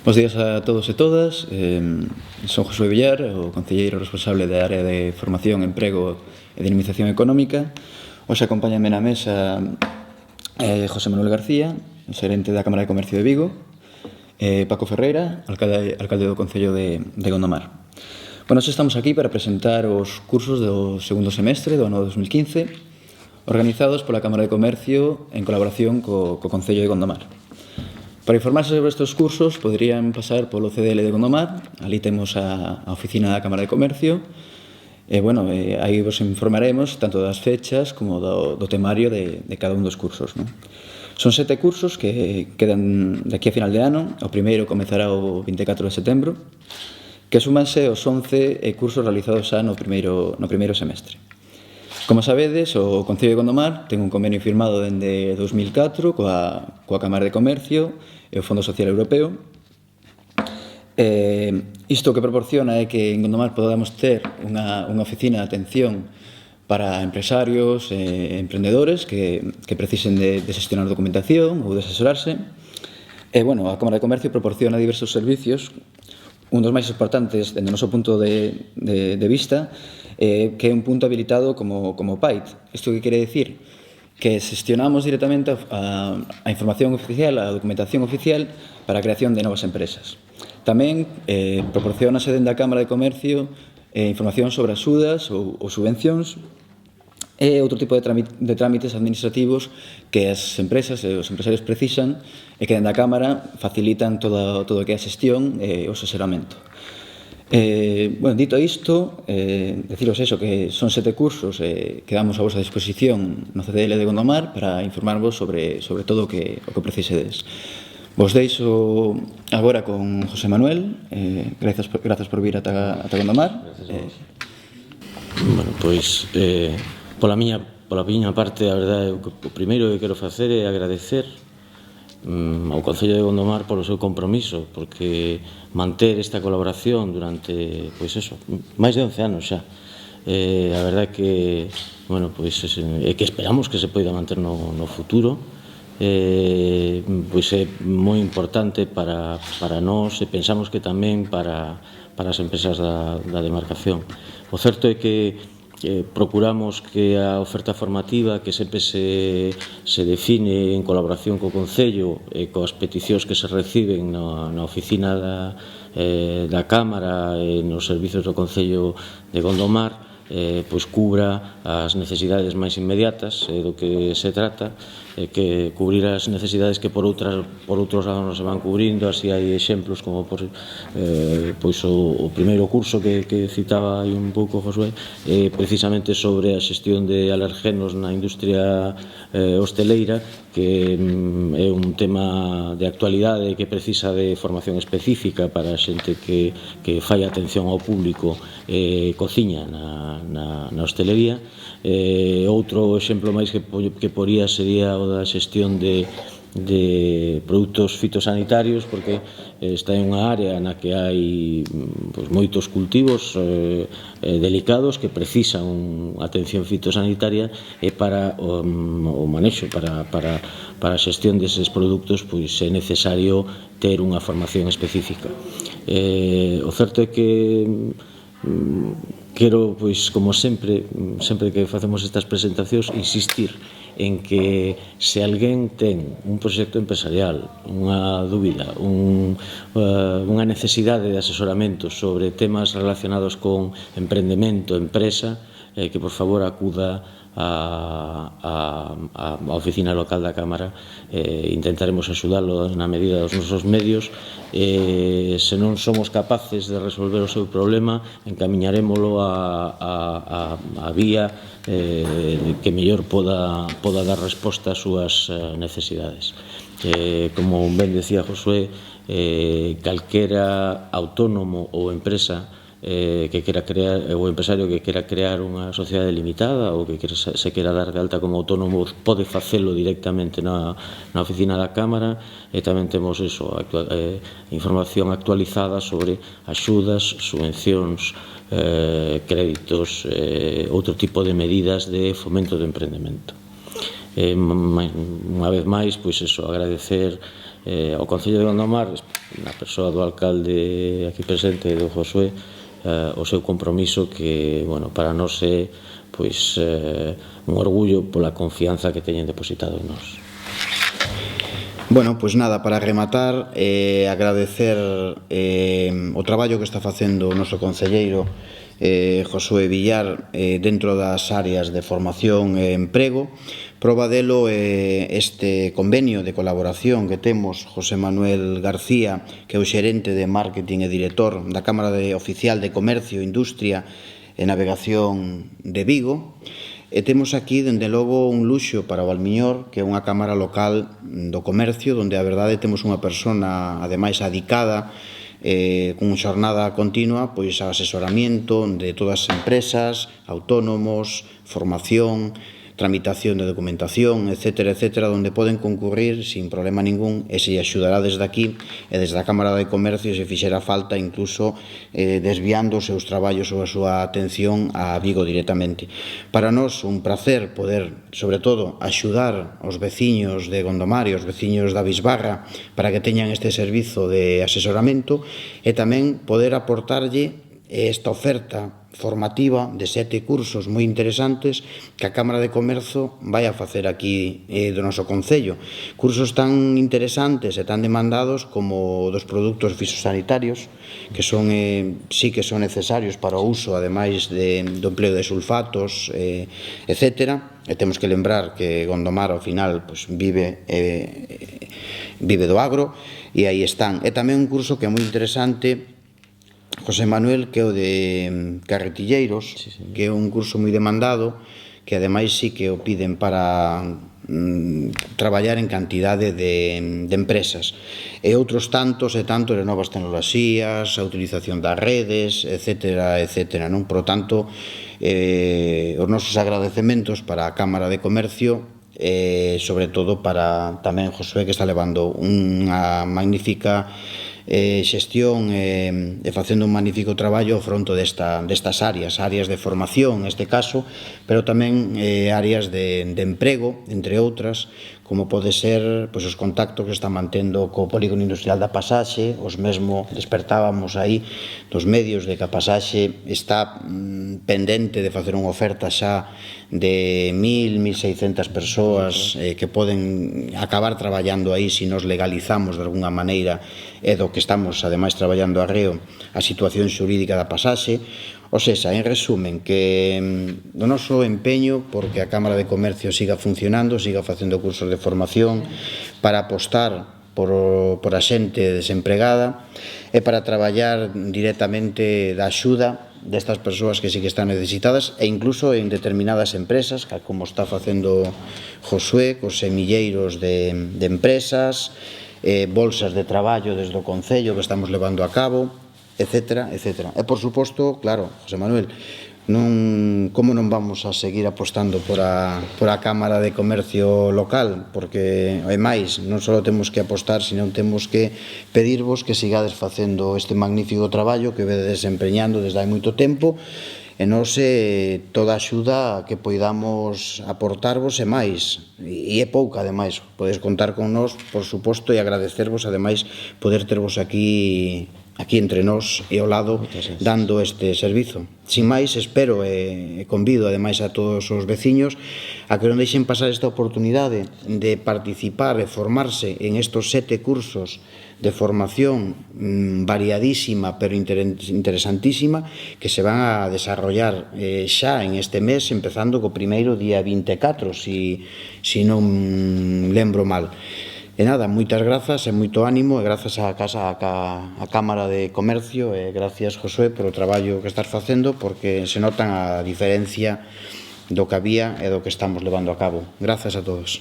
Bos días a todos e todas. Son Josué Villar, o concelleiro responsable da área de formación, emprego e dinamización económica. Hoxe acompáñame na mesa José Manuel García, xerente da Cámara de Comercio de Vigo, Paco Ferreira, alcalde do Concello de Gondomar. Bueno, hoxe estamos aquí para presentar os cursos do segundo semestre do ano 2015, organizados pola Cámara de Comercio en colaboración co Concello de Gondomar. Para informarse sobre estes cursos, poderían pasar polo CDL de Gondomar. Ali temos a oficina da Cámara de Comercio. Aí vos informaremos tanto das fechas como do temario de cada un dos cursos. Son 7 cursos que quedan de aquí a final de ano. O primeiro comezará o 24 de setembro, que súmanse os 11 cursos realizados xa no primeiro semestre. Como sabedes, o Concello de Gondomar ten un convenio firmado dende 2004 coa Cámara de Comercio e o Fondo Social Europeo. Isto que proporciona é que en Gondomar podamos ter unha oficina de atención para empresarios e emprendedores que precisen de xestionar documentación ou de asesorarse. A Cámara de Comercio proporciona diversos servicios. Un dos máis importantes, dende o noso punto de vista, que é un punto habilitado como PAIT. Isto que quere dicir? Que xestionamos directamente a información oficial, a documentación oficial para a creación de novas empresas. Tamén proporcionase dende a Cámara de Comercio información sobre axudas ou subvencións e outro tipo de trámites administrativos que as empresas e os empresarios precisan e que dende a Cámara facilitan todo o que é a xestión e o asesoramento. Dito isto, deciros que son 7 cursos que damos a vosa disposición no CDL de Gondomar para informarvos sobre todo o que precisedes. Vos deixo agora con José Manuel. Grazas por vir ata Gondomar. Pola miña parte, a verdade, o primeiro que quero facer é agradecer ao Concello de Gondomar polo seu compromiso, porque manter esta colaboración durante, máis de 11 anos xa, a verdade que, é que esperamos que se poida manter no futuro. É moi importante para nós e pensamos que tamén para as empresas da demarcación. O certo é que procuramos que a oferta formativa que sempre se define en colaboración co Concello e coas peticións que se reciben na oficina da Cámara e nos servizos do Concello de Gondomar cubra as necesidades máis inmediatas do que se trata, que cubrir as necesidades que por outros lados non se van cubrindo. Así hai exemplos como o primeiro curso que citaba aí un pouco Josué, precisamente sobre a xestión de alergenos na industria hosteleira, que é un tema de actualidade que precisa de formación específica para a xente que fai atención ao público e cociña na hostelería. Outro exemplo máis que poría sería o da xestión de produtos fitosanitarios, porque está en unha área na que hai moitos cultivos delicados que precisan atención fitosanitaria, e para o manexo, para a xestión deses produtos, é necesario ter unha formación específica. O certo é que quero, como sempre que facemos estas presentacións, insistir en que se alguén ten un proxecto empresarial, unha dúbida, unha necesidade de asesoramento sobre temas relacionados con emprendemento, empresa, que por favor acuda a oficina local da Cámara. Intentaremos axudalo na medida dos nosos medios. Se non somos capaces de resolver o seu problema, encamiñarémolo a vía que mellor poda dar resposta ás súas necesidades. Como ben decía Josué, calquera autónomo ou empresa que quera crear, o empresario que quera crear unha sociedade limitada ou que se quera dar de alta como autónomo, pode facelo directamente na oficina da Cámara. E tamén temos información actualizada sobre axudas, subvencións, créditos, outro tipo de medidas de fomento do emprendemento. Unha vez máis, agradecer ao Concello de Gondomar, na persoa do alcalde aquí presente, do Josué, o seu compromiso que, bueno, para nós é pois un orgullo pola confianza que teñen depositado en nós. Bueno, pois nada, para rematar, agradecer o traballo que está facendo o noso concelleiro Josué Villar dentro das áreas de formación e emprego. Proba delo este convenio de colaboración que temos José Manuel García, que é o xerente de marketing e director da Cámara Oficial de Comercio, Industria e Navegación de Vigo. E temos aquí, dende logo, un luxo para o Valmiñor, que é unha cámara local do comercio, onde a verdade temos unha persona, ademais, adicada, con xornada continua, pois ao asesoramiento de todas as empresas, autónomos, formación, tramitación de documentación, etcétera, etcétera, onde poden concurrir sin problema ningún e se axudará desde aquí e desde a Cámara de Comercio se fixera falta incluso desviando os seus traballos ou a súa atención a Vigo directamente. Para nós un placer poder, sobre todo, axudar aos veciños de Gondomar e aos veciños da Bisbarra para que teñan este servizo de asesoramento e tamén poder aportarlle esta oferta formativa de 7 cursos moi interesantes que a Cámara de Comercio vai a facer aquí do noso Concello. Cursos tan interesantes e tan demandados como dos produtos fitosanitarios, que son, sí que son necesarios para o uso, ademais do empleo de sulfatos, etcétera. E temos que lembrar que Gondomar, ao final, vive do agro, e aí están. E tamén un curso que é moi interesante, José Manuel, que é o de carretilleiros, que é un curso moi demandado, que ademais sí que o piden para traballar en cantidade de empresas. E outros tantos e tantos de novas tecnoloxías, a utilización das redes, etcétera, etcétera, non? Por tanto, os nosos agradecementos para a Cámara de Comercio, sobre todo para tamén Josué, que está levando unha magnífica xestión e facendo un magnífico traballo ao fronte destas áreas de formación, neste caso, pero tamén áreas de emprego, entre outras, como pode ser os contactos que está mantendo co Polígono Industrial da Pasaxe. Os mesmo despertábamos aí dos medios de que a Pasaxe está pendente de facer unha oferta xa de 1.600 persoas que poden acabar traballando aí se nos legalizamos de alguna maneira e do que estamos, ademais, traballando arreo a situación xurídica da Pasaxe. O sexa, en resumen, que o noso empeño porque a Cámara de Comercio siga funcionando, siga facendo cursos de formación para apostar por a xente desempregada e para traballar directamente da axuda destas persoas que sí que están necesitadas e incluso en determinadas empresas, como está facendo Josué, cos semilleiros de empresas, bolsas de traballo desde o Concello que estamos levando a cabo, etcétera, etcétera. E, por suposto, claro, José Manuel, como non vamos a seguir apostando por a Cámara de Comercio local, porque, é máis, non só temos que apostar, senón temos que pedirvos que sigades facendo este magnífico traballo que vedes desempeñando desde hai moito tempo, e nós toda a axuda que poidamos aportarvos e máis, e é pouca, ademais, podedes contar con nós, por suposto, e agradecervos, ademais, poder tervos aquí entre nós e ao lado dando este servizo. Sin máis, espero e convido ademais a todos os veciños a que non deixen pasar esta oportunidade de participar e formarse en estos 7 cursos de formación variadísima pero interesantísima que se van a desarrollar xa en este mes, empezando co primeiro día 24, si non lembro mal. E nada, moitas grazas e moito ánimo e grazas á Cámara de Comercio e gracias, Josué, polo traballo que estás facendo porque se notan a diferencia do que había e do que estamos levando a cabo. Grazas a todos.